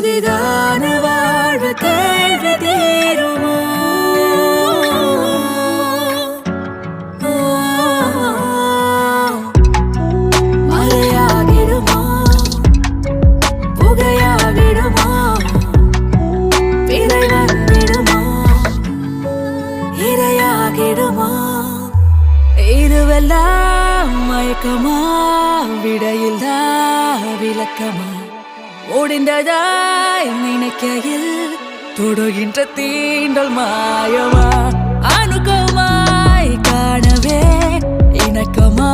புதிதான வாழ்வு கேள்வி தீருமோ? மழையாகிடுமோ, புகையாகிடுமோ, பிறை வந்திடுமோ, இரையாகிடுமோ? இதுவெல்லாம் மயக்கமா, விடையில்லா விளக்கமா? முடிந்ததாய் நினைக்கையில் தொடுகின்ற தீண்டல் மாயமா? அணுக்கமாய் காணவே இணக்கமா